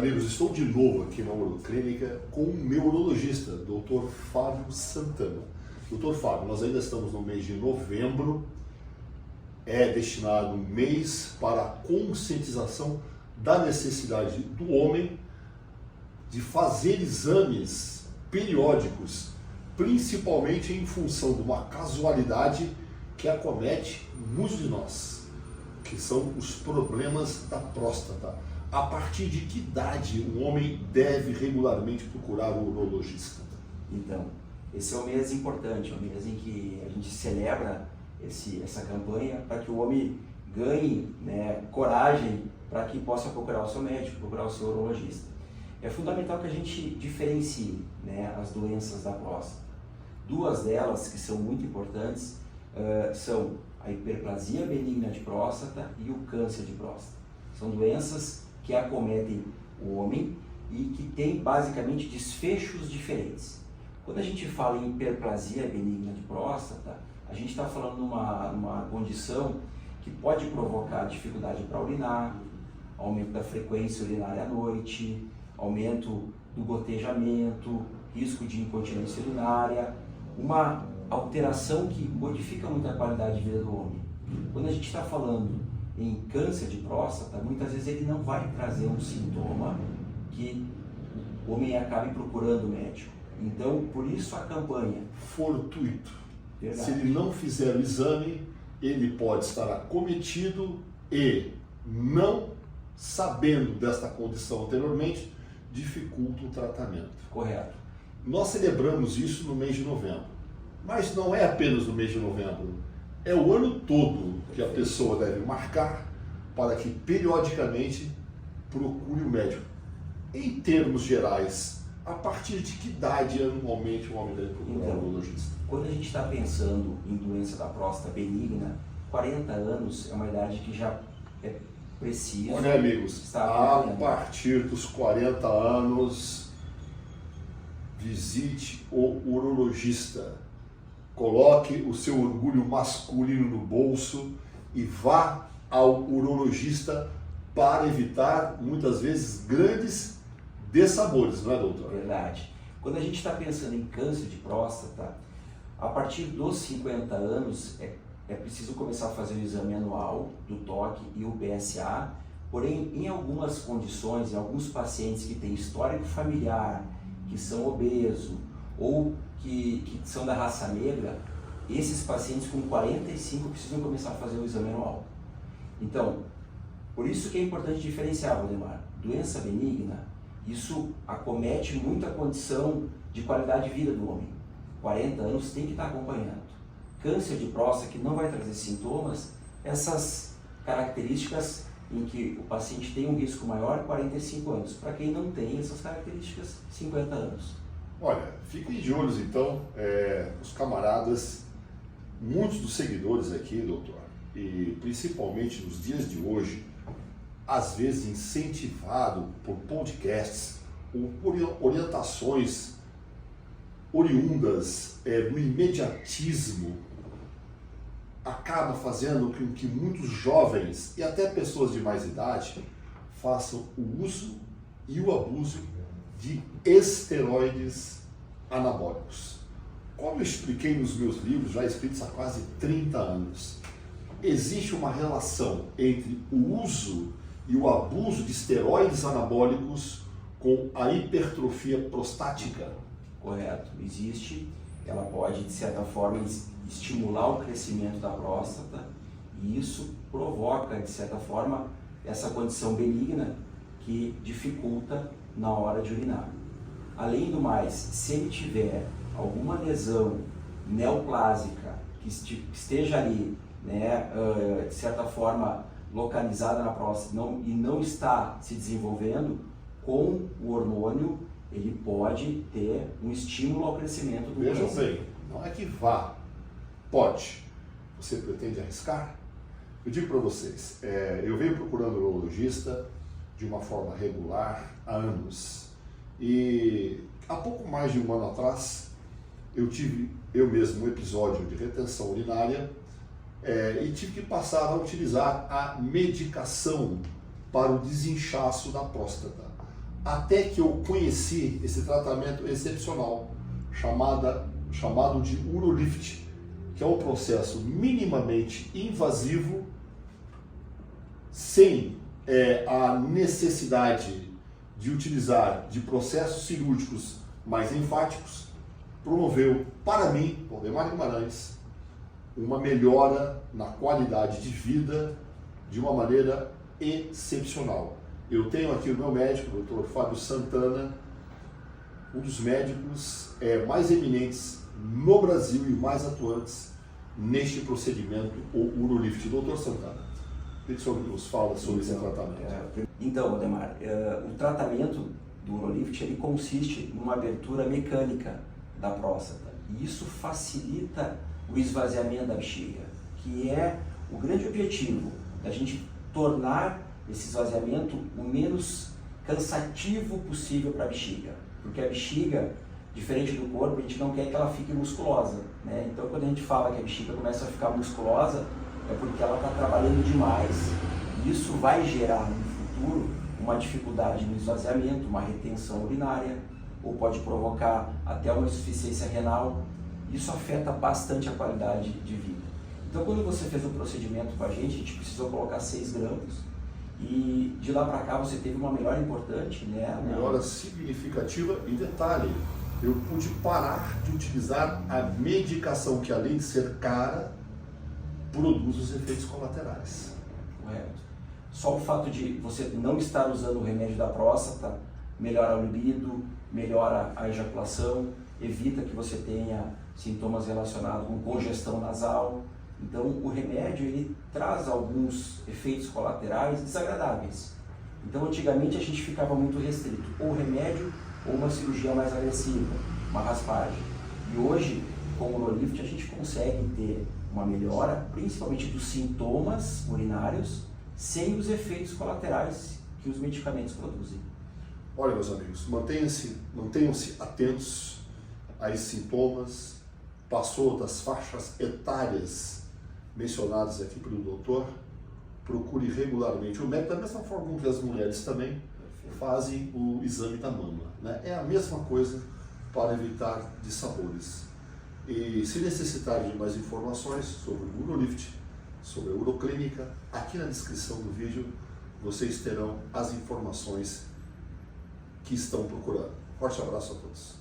amigos, estou de novo aqui na Uroclínica com o meu urologista, Dr. Fábio Santana. Dr. Fábio, nós ainda estamos no mês de novembro, é destinado um mês para a conscientização da necessidade do homem de fazer exames periódicos, principalmente em função de uma casualidade que acomete muitos de nós, que são os problemas da próstata. A partir de que idade o homem deve regularmente procurar o urologista? Então, esse é um mês importante, é um mês em que a gente celebra essa campanha para que o homem ganhe, né, coragem para que possa procurar o seu médico, procurar o seu urologista. É fundamental que a gente diferencie, né, as doenças da próstata. Duas delas que são muito importantes são a hiperplasia benigna de próstata e o câncer de próstata. São doenças que acometem o homem e que têm basicamente desfechos diferentes. Quando a gente fala em hiperplasia benigna de próstata, a gente está falando numa condição que pode provocar dificuldade para urinar, aumento da frequência urinária à noite, aumento do gotejamento, risco de incontinência urinária, uma alteração que modifica muito a qualidade de vida do homem. Quando a gente está falando em câncer de próstata, muitas vezes ele não vai trazer um sintoma que o homem acabe procurando o médico. Então, por isso a campanha. Fortuito. Verdade. Se ele não fizer o exame, ele pode estar acometido e, não sabendo desta condição anteriormente, dificulta o tratamento. Correto. Nós celebramos isso no mês de novembro, mas não é apenas no mês de novembro, é o ano todo que a pessoa deve marcar para que periodicamente procure o médico. Em termos gerais, a partir de que idade anualmente o homem deve procurar o urologista? Quando a gente está pensando em doença da próstata benigna, 40 anos é uma idade que já é preciso. Olha, amigos, a partir dos 40 anos, visite o urologista. Coloque o seu orgulho masculino no bolso e vá ao urologista para evitar, muitas vezes, grandes dessabores, não é, doutor? Verdade. Quando a gente está pensando em câncer de próstata, a partir dos 50 anos é preciso começar a fazer o exame anual do toque e o PSA, porém, em algumas condições, em alguns pacientes que têm histórico familiar, que são obesos ou que são da raça negra, esses pacientes com 45 precisam começar a fazer o exame anual. Então, por isso que é importante diferenciar, Valdemar. Doença benigna, isso acomete muito a condição de qualidade de vida do homem. 40 anos tem que estar acompanhando. Câncer de próstata, que não vai trazer sintomas, essas características em que o paciente tem um risco maior, 45 anos. Para quem não tem essas características, 50 anos. Olha, fiquem de olhos então, os camaradas, muitos dos seguidores aqui, doutor, e principalmente nos dias de hoje, às vezes incentivado por podcasts ou por orientações oriundas do imediatismo, acaba fazendo com que muitos jovens e até pessoas de mais idade façam o uso e o abuso de esteroides anabólicos. Como eu expliquei nos meus livros, já escritos há quase 30 anos, existe uma relação entre o uso e o abuso de esteroides anabólicos com a hipertrofia prostática? Correto, existe. Ela pode, de certa forma, estimular o crescimento da próstata e isso provoca, de certa forma, essa condição benigna que dificulta na hora de urinar. Além do mais, se ele tiver alguma lesão neoplásica que esteja ali, né, de certa forma localizada na próstata e não está se desenvolvendo, com o hormônio ele pode ter um estímulo ao crescimento do Vejam bem, não é que vá, pode. Você pretende arriscar? Eu digo para vocês, eu venho procurando um urologista de uma forma regular há anos. E há pouco mais de um ano atrás, eu tive mesmo um episódio de retenção urinária e tive que passar a utilizar a medicação para o desinchaço da próstata. até que eu conheci esse tratamento excepcional chamado de Urolift, que é um processo minimamente invasivo, sem a necessidade de utilizar de processos cirúrgicos mais enfáticos, promoveu para mim, Valdemar Guimarães, uma melhora na qualidade de vida de uma maneira excepcional. Eu tenho aqui o meu médico, o Dr. Fábio Santana, um dos médicos mais eminentes no Brasil e mais atuantes neste procedimento, o Urolift. Dr. Santana, o que o senhor nos fala sobre esse tratamento? Então, Valdemar, o tratamento do Urolift ele consiste numa abertura mecânica da próstata e isso facilita o esvaziamento da bexiga, que é o grande objetivo da gente tornar esse esvaziamento o menos cansativo possível para a bexiga, porque a bexiga, diferente do corpo, a gente não quer que ela fique musculosa, né? Então, quando a gente fala que a bexiga começa a ficar musculosa, é porque ela está trabalhando demais. E isso vai gerar no futuro uma dificuldade no esvaziamento, uma retenção urinária, ou pode provocar até uma insuficiência renal. Isso afeta bastante a qualidade de vida. Então, quando você fez o procedimento com a gente precisou colocar 6 grampos e de lá para cá você teve uma melhora importante, né? Uma melhora significativa e detalhe, eu pude parar de utilizar a medicação que, além de ser cara, produz os efeitos colaterais. Correto. Só o fato de você não estar usando o remédio da próstata melhora o libido, melhora a ejaculação, evita que você tenha sintomas relacionados com congestão nasal. Então, o remédio ele traz alguns efeitos colaterais desagradáveis. Então, antigamente a gente ficava muito restrito, ou remédio ou uma cirurgia mais agressiva, uma raspagem. E hoje, com o Urolift, a gente consegue ter uma melhora, principalmente dos sintomas urinários, sem os efeitos colaterais que os medicamentos produzem. Olha, meus amigos, mantenham-se atentos a esses sintomas. Passou das faixas etárias mencionadas aqui pelo doutor, procure regularmente o médico, da mesma forma que as mulheres também fazem o exame da mama, né? É a mesma coisa para evitar dissabores. E se necessitar de mais informações sobre o Urolift, sobre a uroclínica, aqui na descrição do vídeo vocês terão as informações que estão procurando. Forte abraço a todos.